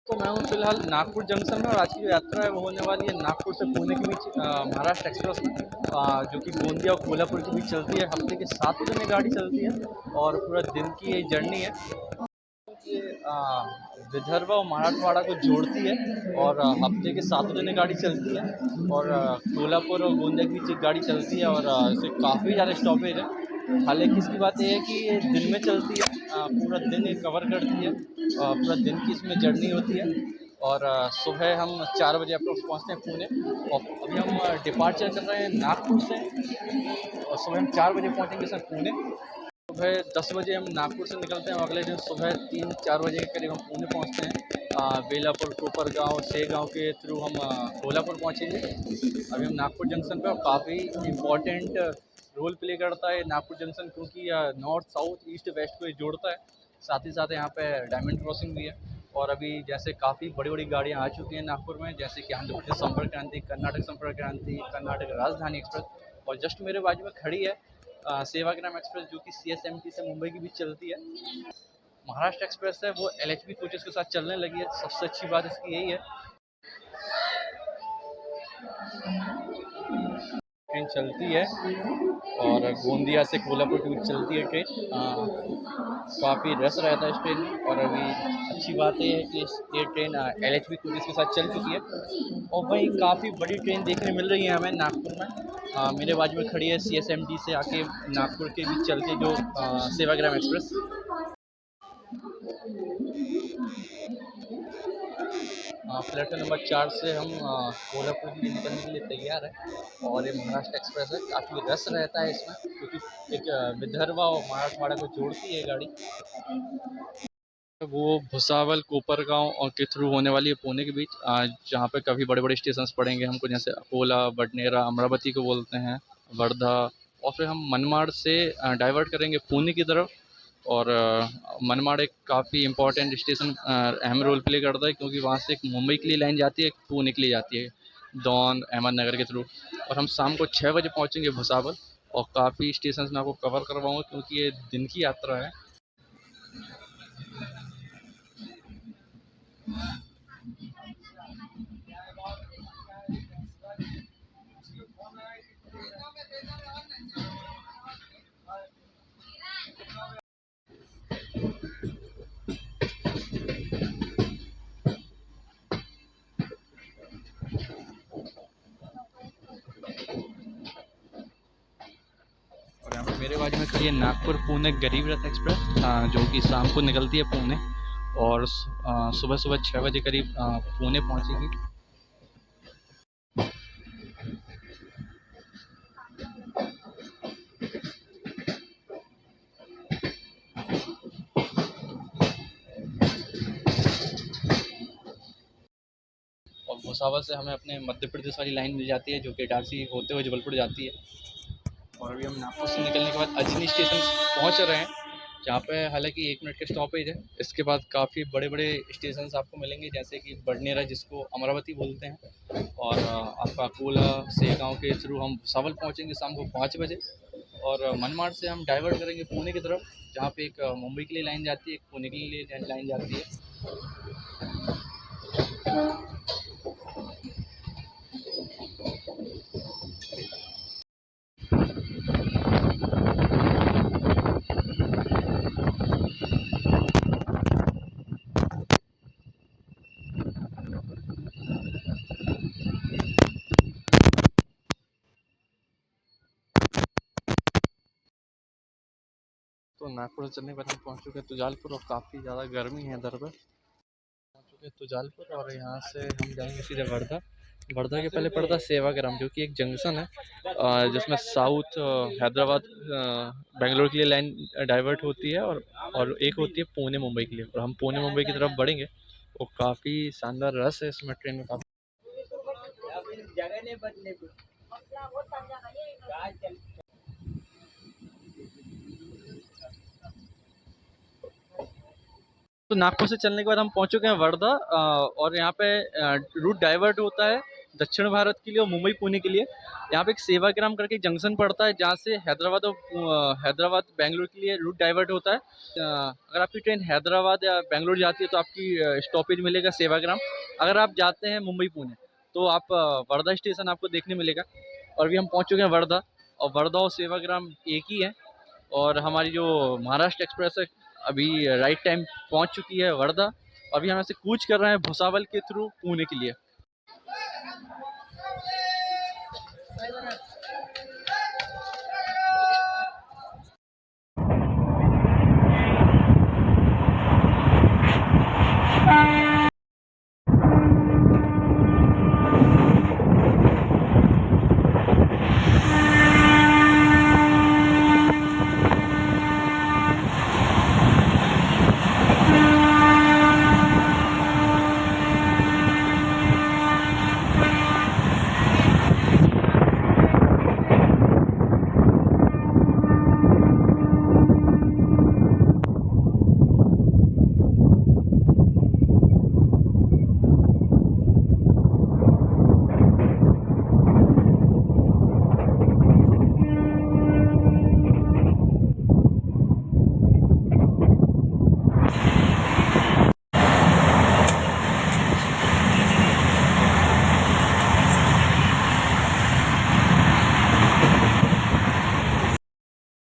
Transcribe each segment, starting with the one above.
तो मैं हूँ फिलहाल नागपुर जंक्शन में और आज की जो यात्रा है वो होने वाली है नागपुर से पुणे के बीच महाराष्ट्र एक्सप्रेस में, जो कि गोंदिया और कोल्हापुर के बीच चलती है। हफ्ते के 7 दिन ये गाड़ी चलती है और पूरा दिन की ये जर्नी है। ये विदर्भ और मराठवाड़ा को जोड़ती है और हफ्ते के 7 दिन ये गाड़ी चलती है और कोल्हापुर और गोंदिया के बीच एक गाड़ी चलती है और इसे काफ़ी ज़्यादा स्टॉपेज है। हालांकि इसकी बात ये है कि ये दिन में चलती है, पूरा दिन ये कवर करती है, पूरा दिन की इसमें जर्नी होती है और सुबह हम 4 बजे अप्रोक्स पहुँचते हैं पुणे और अभी हम डिपार्चर कर रहे हैं नागपुर से और सुबह हम 4 बजे पहुँचेंगे सर पुणे। सुबह 10 बजे हम नागपुर से निकलते हैं और अगले दिन सुबह 3-4 बजे के करीब हम पुणे पहुँचते हैं। बेलापुर, कोपरगांव, शेगांव के थ्रू हम कोल्हापुर पहुँचेंगे। अभी हम नागपुर जंक्शन पे और काफ़ी इम्पोर्टेंट रोल प्ले करता है नागपुर जंक्शन, क्योंकि नॉर्थ, साउथ, ईस्ट, वेस्ट को ये जोड़ता है। साथ ही साथ यहाँ पे डायमंड क्रॉसिंग भी है और अभी जैसे काफ़ी बड़ी-बड़ी गाड़ियाँ आ चुकी हैं नागपुर में, जैसे कि आंध्र प्रदेश संपर्क क्रांति, कर्नाटक संपर्क क्रांति, कर्नाटक राजधानी एक्सप्रेस और जस्ट मेरे बाजू में खड़ी है सेवाग्राम एक्सप्रेस, जो कि सीएसएमटी से मुंबई के बीच चलती है। महाराष्ट्र एक्सप्रेस है वो एलएचबी कोचेस के साथ चलने लगी है। सबसे अच्छी बात इसकी यही है, ट्रेन चलती है और गोंदिया से कोल्हापुर के बीच चलती है ट्रेन। काफ़ी रस रहता है इस ट्रेन में और अभी अच्छी बात ये है कि ये ट्रेन एलएचबी कोचेस के साथ चल चुकी है और वहीं काफ़ी बड़ी ट्रेन देखने मिल रही है हमें नागपुर में। मेरे बाजू में खड़ी है सीएसएमटी से आके नागपुर के बीच चलती जो सेवाग्राम एक्सप्रेस। प्लेटफॉर्म नंबर 4 से हम कोल्हापुर के लिए निकलने के लिए तैयार हैं और ये महाराष्ट्र एक्सप्रेस है। काफ़ी रस रहता है इसमें क्योंकि एक विदर्भ और मराठवाड़ा को जोड़ती है गाड़ी। वो भुसावल, कोपरगांव और के थ्रू होने वाली है पुणे के बीच, जहाँ पे काफ़ी बड़े-बड़े स्टेशंस पड़ेंगे हमको, जैसे अकोला, बडनेरा, अमरावती को बोलते हैं, वर्धा, और फिर हम मनमाड़ से डाइवर्ट करेंगे पुणे की तरफ और मनमाड़ एक काफ़ी इम्पोर्टेंट स्टेशन अहम रोल प्ले करता है, क्योंकि वहाँ से एक मुंबई के लिए लाइन जाती है, एक पुणे के लिए जाती है, दौंड, अहमदनगर के थ्रू। और हम शाम को 6 बजे पहुँचेंगे भुसावल और काफ़ी स्टेशंस मैं आपको कवर करवाऊँगा क्योंकि ये दिन की यात्रा है। और यहाँ पे मेरे बाजू में खड़ी है नागपुर पुणे गरीब रथ एक्सप्रेस, जो कि शाम को निकलती है पुणे और सुबह सुबह 6 बजे करीब पुणे पहुँचेगी। और भुसावल से हमें अपने मध्य प्रदेश वाली लाइन मिल जाती है, जो कि इटारसी होते हुए जबलपुर जाती है। और अभी हम नागपुर से निकलने के बाद अजनी स्टेशन पहुँच रहे हैं, जहाँ पे हालांकि 1 मिनट का स्टॉपेज है। इसके बाद काफ़ी बड़े बड़े स्टेशन आपको मिलेंगे, जैसे कि बडनेरा, जिसको अमरावती बोलते हैं, और आपका अकोला, सेगांव के थ्रू हम भुसावल पहुँचेंगे शाम को 5 बजे और मनमाड़ से हम डाइवर्ट करेंगे पुणे की तरफ, जहाँ पे एक मुंबई के लिए लाइन जाती है, एक पुणे के लिए लाइन जाती है। तो नागपुर से चलने के बाद हम पहुँच चुके हैं तुजालपुर और काफ़ी ज़्यादा गर्मी है इधर पर। पहुँच चुके हैं तुजालपुर और यहाँ से हम जाएंगे सीधे वर्धा। वर्धा के पहले पड़ता है सेवाग्राम, जो कि एक जंक्शन है, जिसमें साउथ हैदराबाद बेंगलोर के लिए लाइन डाइवर्ट होती है और एक होती है पुणे मुंबई के लिए, और हम पुणे मुंबई की तरफ बढ़ेंगे। और काफ़ी शानदार रस है इसमें ट्रेन में। काफ़ी तो नागपुर से चलने के बाद हम पहुंच चुके हैं वर्धा, और यहाँ पे रूट डाइवर्ट होता है दक्षिण भारत के लिए और मुंबई पुणे के लिए। यहाँ पे एक सेवाग्राम करके जंक्शन पड़ता है जहाँ से हैदराबाद और हैदराबाद बेंगलोर के लिए रूट डाइवर्ट होता है। अगर आपकी ट्रेन हैदराबाद या बेंगलोर जाती है तो आपकी स्टॉपेज मिलेगा सेवाग्राम। अगर आप जाते हैं मुंबई पुणे तो आप वर्धा स्टेशन आपको देखने मिलेगा। और अभी हम पहुँच चुके हैं वर्धा, और वर्धा और सेवाग्राम एक ही है। और हमारी जो महाराष्ट्र एक्सप्रेस है अभी राइट टाइम पहुँच चुकी है वर्धा। अभी हम ऐसे कूच कर रहे हैं भुसावल के थ्रू पुणे के लिए।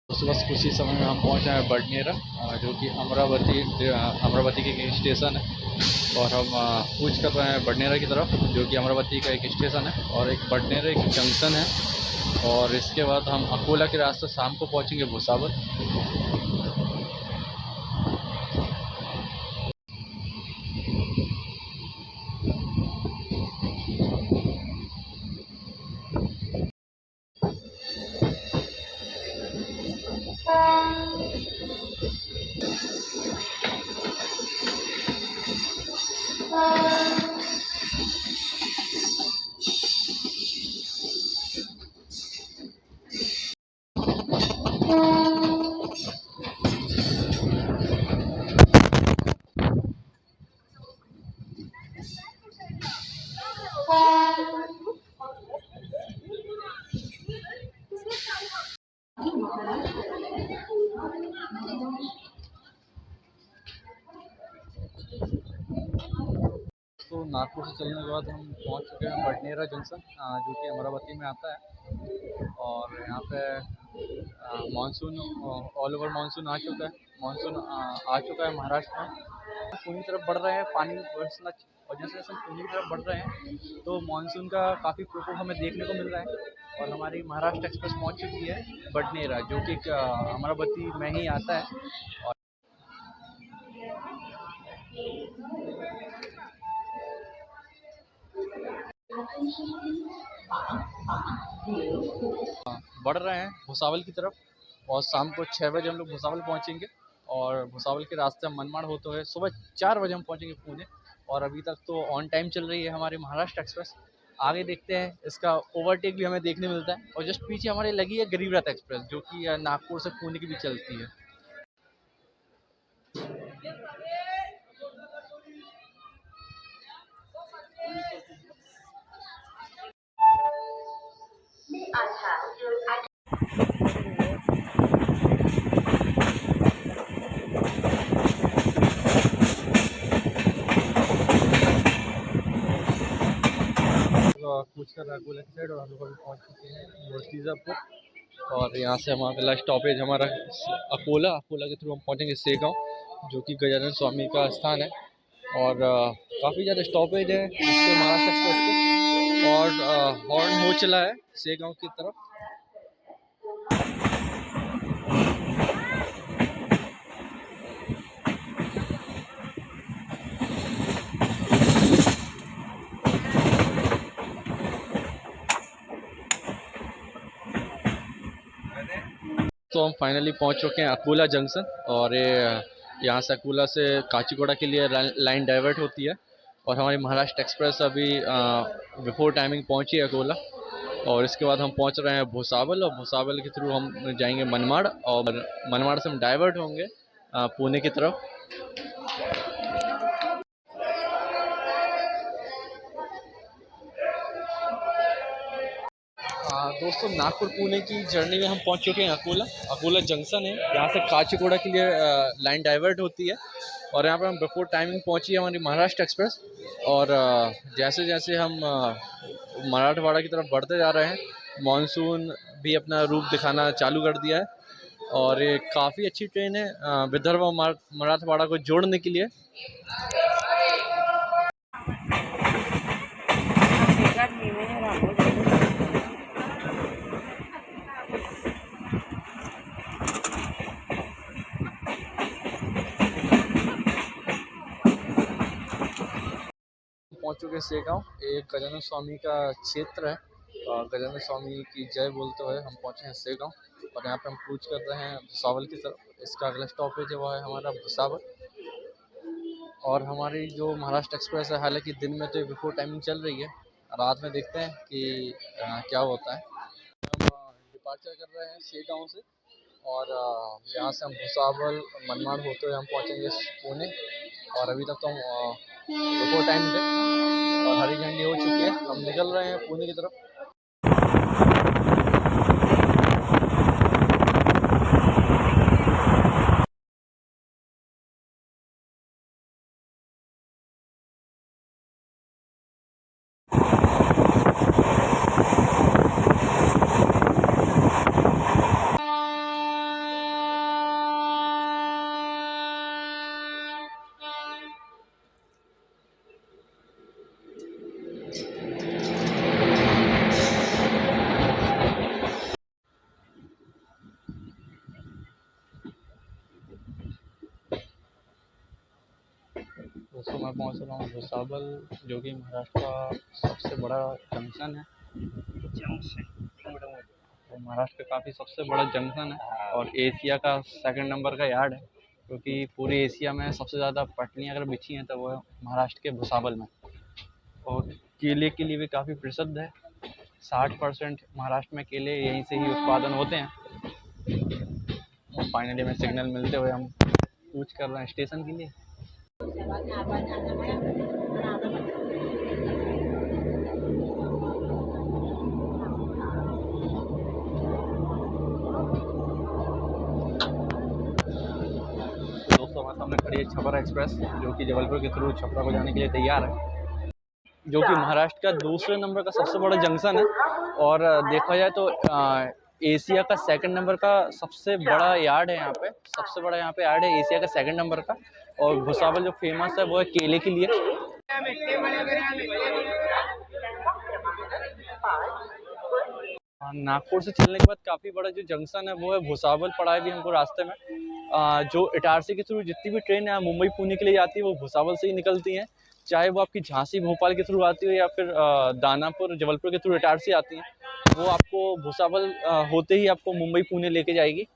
बस उसी समय में हम पहुँचे हैं बडनेरा, जो कि अमरावती के एक स्टेशन है। और हम कूच कर रहे हैं बडनेरा की तरफ, जो कि अमरावती का एक स्टेशन है और एक बडनेरा एक जंक्शन है। और इसके बाद हम अकोला के रास्ते शाम को पहुँचेंगे भुसावल। तो नागपुर से चलने के बाद हम पहुंच चुके हैं बडनेरा जंक्शन, जो कि अमरावती में आता है। और यहाँ पे मानसून ऑल ओवर मानसून आ चुका है। मानसून आ चुका है महाराष्ट्र में। पुणे की तरफ बढ़ रहे हैं, पानी बरसना, और जैसे जैसे हम पुणे की तरफ बढ़ रहे हैं तो मानसून का काफ़ी प्रकोप हमें देखने को मिल रहा है। और हमारी महाराष्ट्र एक्सप्रेस पहुंच चुकी है बडनेरा, जो कि अमरावती में ही आता है। और बढ़ रहे हैं भुसावल की तरफ, और शाम को 6 बजे हम लोग भुसावल पहुंचेंगे। और भुसावल के रास्ते हम मनमाड़ होते हुए सुबह 4 बजे हम पहुंचेंगे पुणे। और अभी तक तो ऑन टाइम चल रही है हमारी महाराष्ट्र एक्सप्रेस। आगे देखते हैं, इसका ओवरटेक भी हमें देखने मिलता है। और जस्ट पीछे हमारे लगी है गरीब रथ एक्सप्रेस, जो कि नागपुर से पुणे की भी चलती है। कूच कर अकोला की साइड, और हम लोग अभी पहुँच चुके हैं मुर्शिदाबाद। और यहाँ से हमारा अगला स्टॉपेज हमारा अकोला। अकोला के थ्रू हम पहुँचेंगे सेगांव, जो कि गजानन स्वामी का स्थान है। और काफ़ी ज़्यादा स्टॉपेज है इसके महाराष्ट्र एक्सप्रेस के। और हॉर्न हो चला है सेगांव की तरफ। तो हम फाइनली पहुंच चुके हैं अकोला जंक्शन। और ये यहाँ से अकोला से काचीगुड़ा के लिए लाइन डाइवर्ट होती है। और हमारी महाराष्ट्र एक्सप्रेस अभी बिफोर टाइमिंग पहुंची है अकोला। और इसके बाद हम पहुंच रहे हैं भुसावल, और भुसावल के थ्रू हम जाएंगे मनमाड़, और मनमाड़ से हम डाइवर्ट होंगे पुणे की तरफ। दोस्तों नागपुर पुणे की जर्नी में हम पहुंच चुके हैं अकोला। अकोला जंक्शन है, यहाँ से काचीगुड़ा के लिए लाइन डाइवर्ट होती है और यहाँ पर हम बिफोर टाइमिंग पहुंची है हमारी महाराष्ट्र एक्सप्रेस। और जैसे जैसे हम मराठवाड़ा की तरफ बढ़ते जा रहे हैं मानसून भी अपना रूप दिखाना चालू कर दिया है और ये काफ़ी अच्छी ट्रेन है विदर्भ और मराठवाड़ा को जोड़ने के लिए। पहुंच चुके हैं सेगांव, एक गजानन स्वामी का क्षेत्र है। गजानन स्वामी की जय बोलते हुए हम पहुंचे हैं सेगांव और यहाँ पे हम कूच कर रहे हैं भुसावल की तरफ। इसका अगला स्टॉपेज है वो है हमारा भुसावल। और हमारी जो महाराष्ट्र एक्सप्रेस है हालांकि दिन में तो बिफोर टाइमिंग चल रही है, रात में देखते हैं कि क्या होता है। हम डिपार्चर कर रहे हैं सेगांव से और यहाँ से हम भुसावल मनमाड़ होते हुए हम पहुँचेंगे पुणे। और अभी तक तो हम बिफोर टाइम थे और हरी झंडी हो चुकी है, हम निकल रहे हैं पुणे की तरफ। दोस्तों मैं पहुंच रहा हूँ भुसावल, जो कि महाराष्ट्र का सबसे बड़ा जंक्शन है। तो महाराष्ट्र का काफ़ी सबसे बड़ा जंक्शन है और एशिया का सेकंड नंबर का यार्ड है, क्योंकि पूरे एशिया में सबसे ज़्यादा पटरियाँ अगर बिछी हैं तो वो महाराष्ट्र के भुसावल में। और केले के लिए भी काफ़ी प्रसिद्ध है, 60% महाराष्ट्र में केले यहीं से ही उत्पादन होते हैं। फाइनली हमें सिग्नल मिलते हुए हम कूच कर रहे हैं स्टेशन के लिए। दोस्तों हमारे सामने खड़ी है छपरा एक्सप्रेस, जो कि जबलपुर के थ्रू छपरा को जाने के लिए तैयार है, जो कि महाराष्ट्र का दूसरे नंबर का सबसे बड़ा जंक्शन है। और देखा जाए तो एशिया का सेकंड नंबर का सबसे बड़ा यार्ड है यहाँ पे, सबसे बड़ा यहाँ पे यार्ड है एशिया का सेकंड नंबर का। और भुसावल जो फेमस है वो है केले के लिए। नागपुर से चलने के बाद काफ़ी बड़ा जो जंक्शन है वो है भुसावल, पड़ा है भी हमको रास्ते में। जो इटारसी के थ्रू जितनी भी ट्रेन है मुंबई पुणे के लिए जाती है वो भुसावल से ही निकलती हैं, चाहे वो आपकी झांसी भोपाल के थ्रू आती हो या फिर दानापुर जबलपुर के थ्रू इटारसी आती हैं, वो आपको भुसावल होते ही आपको मुंबई पुणे लेके जाएगी।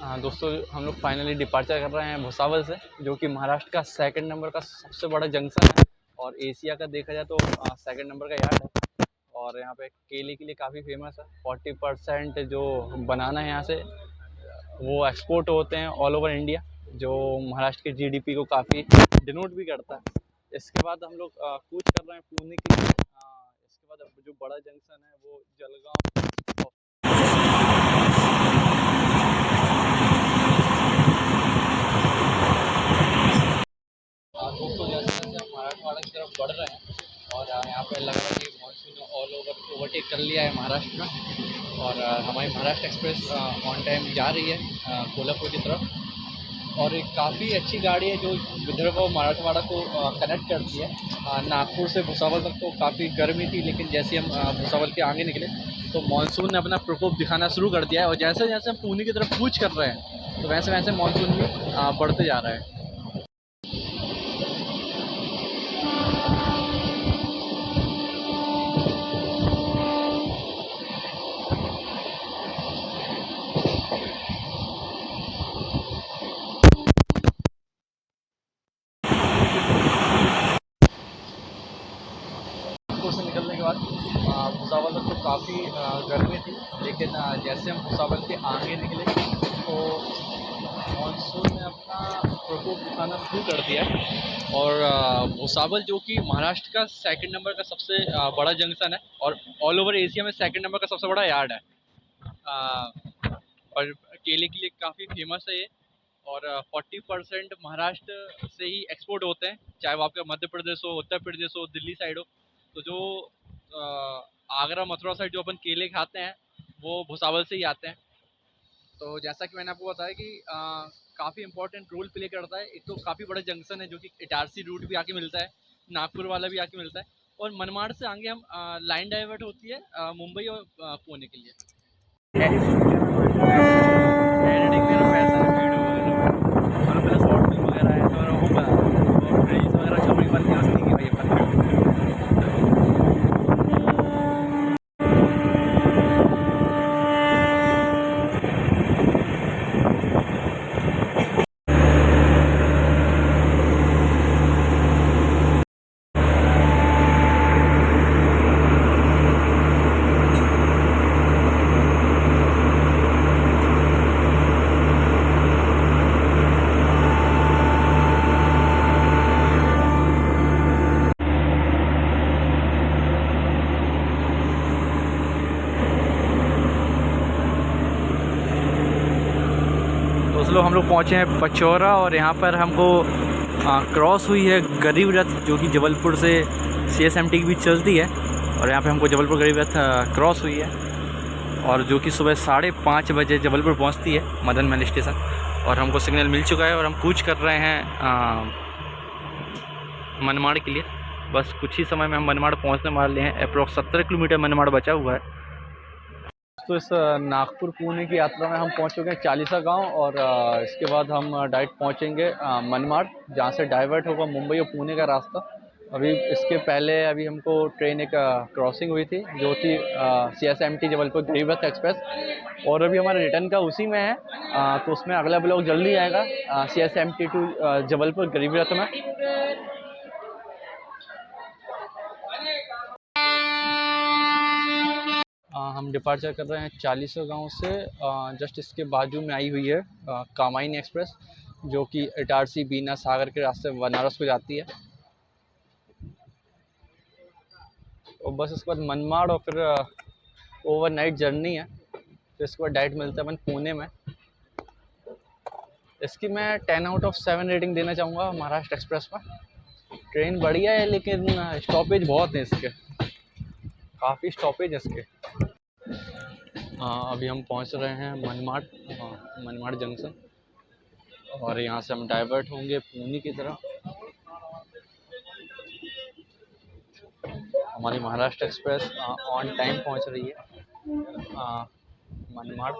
हाँ दोस्तों, हम लोग फाइनली डिपार्चर कर रहे हैं भुसावल से, जो कि महाराष्ट्र का सेकंड नंबर का सबसे बड़ा जंक्शन है और एशिया का देखा जाए तो सेकंड नंबर का यार्ड है। और यहाँ पे केले के लिए काफ़ी फेमस है। 40% जो बनाना है यहाँ से वो एक्सपोर्ट होते हैं ऑल ओवर इंडिया, जो महाराष्ट्र के जीडीपी को काफ़ी डिनोट भी करता है। इसके बाद हम लोग कूच कर रहे हैं पुणे के लिए। इसके बाद जो बड़ा जंक्शन है वो जलगांव। दोस्तों जैसे जैसे हम मराठवाड़ा की तरफ बढ़ रहे हैं और यहाँ पे लग रहा है कि मानसून ऑल ओवर ओवरटेक कर लिया है महाराष्ट्र में। और हमारी महाराष्ट्र एक्सप्रेस ऑन टाइम जा रही है कोल्हापुर की तरफ। और एक काफ़ी अच्छी गाड़ी है जो विदर्भ और मराठवाड़ा को कनेक्ट करती है। नागपुर से भुसावल तक तो काफ़ी गर्मी थी, लेकिन जैसे हम भुसावल के आगे निकले तो मानसून ने अपना प्रकोप दिखाना शुरू कर दिया है। और जैसे जैसे हम पुणे की तरफ कूच कर रहे हैं तो वैसे वैसे मानसून भी बढ़ते जा रहा है। नागपुर से निकलने के बाद भुसावल में तो काफ़ी गर्मी थी, लेकिन जैसे हम भुसावल के आगे निकले तो मानसून ने अपना प्रकोप दिखाना शुरू कर दिया है। और भुसावल जो कि महाराष्ट्र का सेकंड नंबर का सबसे बड़ा जंक्शन है और ऑल ओवर एशिया में सेकंड नंबर का सबसे बड़ा यार्ड है। और केले के लिए काफ़ी फेमस है ये। और 40% महाराष्ट्र से ही एक्सपोर्ट होते हैं, चाहे वो आपका मध्य प्रदेश हो, उत्तर प्रदेश हो, दिल्ली साइड हो। तो जो आगरा मथुरा साइड जो अपन केले खाते हैं वो भुसावल से ही आते हैं। तो जैसा कि मैंने आपको बताया कि काफ़ी इंपॉर्टेंट रोल प्ले करता है। एक तो काफ़ी बड़ा जंक्शन है जो कि इटारसी रूट भी आके मिलता है, नागपुर वाला भी आके मिलता है। और मनमाड़ से आगे हम लाइन डाइवर्ट होती है मुंबई और पुणे के लिए। एडिटिंग में पैसा वीडियो वगैरह और प्लस शॉर्ट फिल्म वगैरह है तो वो बना रील्स वगैरह छपड़ी बन के रखती है भाई अपन। दोस्तों हम लोग पहुँचे हैं पचौरा और यहाँ पर हमको क्रॉस हुई है गरीब रथ जो कि जबलपुर से CSMT के बीच चलती है। और यहाँ पे हमको जबलपुर गरीब रथ क्रॉस हुई है और जो कि सुबह 5:30 बजे जबलपुर पहुँचती है मदन महल स्टेशन। और हमको सिग्नल मिल चुका है और हम कूच कर रहे हैं मनमाड़ के लिए। बस कुछ ही समय में हम मनमाड़ पहुँचने वाले हैं। अप्रोक्स 17 किलोमीटर मनमाड़ बचा हुआ है। तो इस नागपुर पुणे की यात्रा में हम पहुंच चुके हैं चालीसा गांव और इसके बाद हम डायरेक्ट पहुंचेंगे मनमाड़, जहां से डाइवर्ट होगा मुंबई और पुणे का रास्ता। अभी इसके पहले हमको ट्रेन एक क्रॉसिंग हुई थी जो थी CSMT जबलपुर गरीब रथ एक्सप्रेस, और अभी हमारा रिटर्न का उसी में है। तो उसमें अगला ब्लॉग जल्दी आएगा CSMT टू जबलपुर गरीब रथ में। हम डिपार्चर कर रहे हैं चालीसा गांव से। जस्ट इसके बाजू में आई हुई है कामायनी एक्सप्रेस जो कि इटारसी बीना सागर के रास्ते बनारस को जाती है। और बस इसके बाद मनमाड़ और फिर ओवरनाइट जर्नी है। फिर इसके बाद डायरेक्ट मिलते हैं अपन पुणे में। इसकी मैं 10 आउट ऑफ 7 रेटिंग देना चाहूँगा महाराष्ट्र एक्सप्रेस में। ट्रेन बढ़िया है लेकिन स्टॉपेज बहुत है इसके, काफ़ी स्टॉपेज है इसके। अभी हम पहुंच रहे हैं मनमाड़ जंक्शन और यहाँ से हम डाइवर्ट होंगे पुणे की तरफ। हमारी महाराष्ट्र एक्सप्रेस ऑन टाइम पहुंच रही है मनमाड़।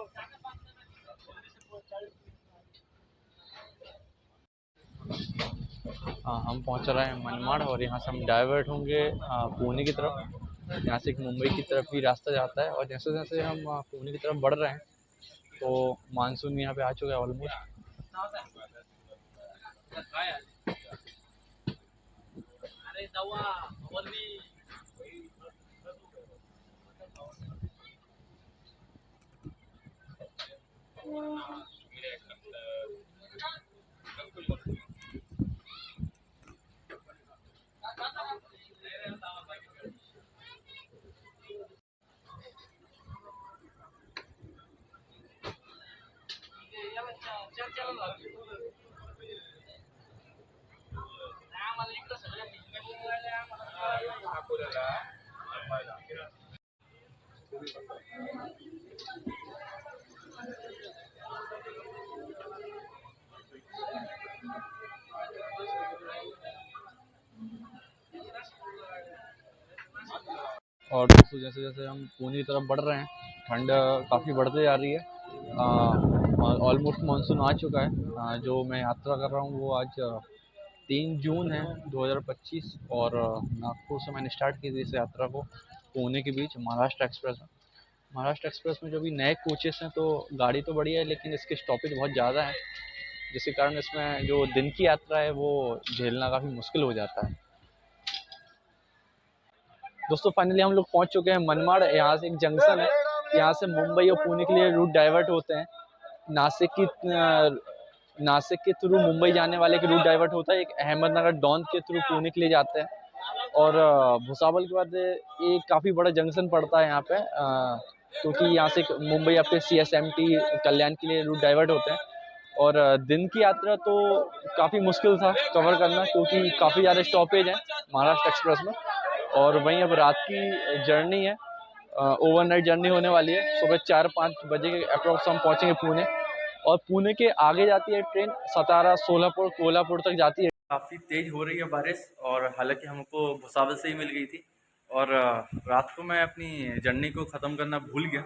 हम पहुंच रहे हैं मनमाड़ और यहाँ से हम डाइवर्ट होंगे पुणे की तरफ। यहाँ से एक मुंबई की तरफ भी रास्ता जाता है। और जैसे जैसे हम पुणे की तरफ बढ़ रहे हैं तो मानसून यहाँ पे आ चुका है ऑलमोस्ट। और दोस्तों जैसे जैसे हम पुणे की तरफ बढ़ रहे हैं ठंड काफ़ी बढ़ते जा रही है। ऑलमोस्ट मानसून आ चुका है। जो मैं यात्रा कर रहा हूँ वो आज 3 जून है 2025 और नागपुर से मैंने स्टार्ट की थी इस यात्रा को पुणे के बीच महाराष्ट्र एक्सप्रेस में। महाराष्ट्र एक्सप्रेस में जो भी नए कोचेस हैं तो गाड़ी तो बढ़िया है लेकिन इसके स्टॉपेज बहुत ज़्यादा है, जिसके कारण इसमें जो दिन की यात्रा है वो झेलना काफ़ी मुश्किल हो जाता है। दोस्तों फाइनली हम लोग पहुंच चुके हैं मनमाड़। यहाँ से एक जंक्शन है, यहाँ से मुंबई और पुणे के लिए रूट डाइवर्ट होते हैं। नासिक की नासिक के थ्रू मुंबई जाने वाले के रूट डाइवर्ट होता है, एक अहमदनगर डॉन के थ्रू पुणे के लिए जाते हैं। और भुसावल के बाद ये काफ़ी बड़ा जंक्शन पड़ता है यहाँ पे, क्योंकि यहाँ से मुंबई आपके CSMT कल्याण के लिए रूट डाइवर्ट होते हैं। और दिन की यात्रा तो काफ़ी मुश्किल था कवर करना, क्योंकि काफ़ी ज़्यादा स्टॉपेज हैं महाराष्ट्र एक्सप्रेस में। और वहीं अब रात की जर्नी है, ओवरनाइट जर्नी होने वाली है। सुबह 4-5 बजे के अप्रॉक्स हम पहुँचेंगे पुणे, और पुणे के आगे जाती है ट्रेन सतारा, सोलापुर, कोल्हापुर तक जाती है। काफ़ी तेज़ हो रही है बारिश, और हालांकि हमको भुसावल से ही मिल गई थी। और रात को मैं अपनी जर्नी को ख़त्म करना भूल गया,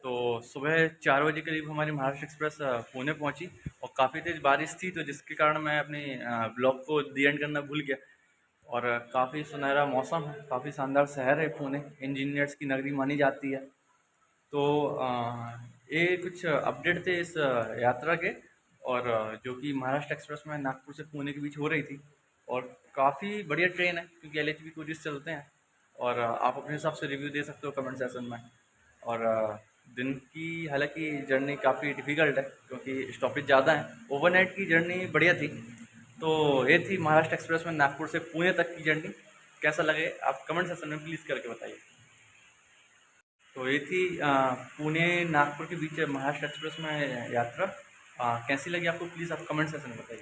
तो सुबह 4 बजे करीब हमारी महाराष्ट्र एक्सप्रेस पुणे पहुंची। और काफ़ी तेज़ बारिश थी, तो जिसके कारण मैं अपनी ब्लॉग को दी एंड करना भूल गया। और काफ़ी सुनहरा मौसम है, काफ़ी शानदार शहर है पुणे, इंजीनियर्स की नगरी मानी जाती है। तो ये कुछ अपडेट थे इस यात्रा के, और जो कि महाराष्ट्र एक्सप्रेस में नागपुर से पुणे के बीच हो रही थी। और काफ़ी बढ़िया ट्रेन है, क्योंकि LHB कोचेस चलते हैं। और आप अपने हिसाब से रिव्यू दे सकते हो कमेंट सेक्शन में। और दिन की हालांकि जर्नी काफ़ी डिफ़िकल्ट है, क्योंकि स्टॉपेज ज़्यादा है। ओवरनाइट की जर्नी बढ़िया थी। तो ये थी महाराष्ट्र एक्सप्रेस में नागपुर से पुणे तक की जर्नी। कैसा लगे आप कमेंट सेक्शन में प्लीज़ करके बताइए। तो ये थी पुणे नागपुर के बीच महाराष्ट्र एक्सप्रेस में यात्रा। कैसी लगी आपको प्लीज़ आप कमेंट सेक्शन में बताइए।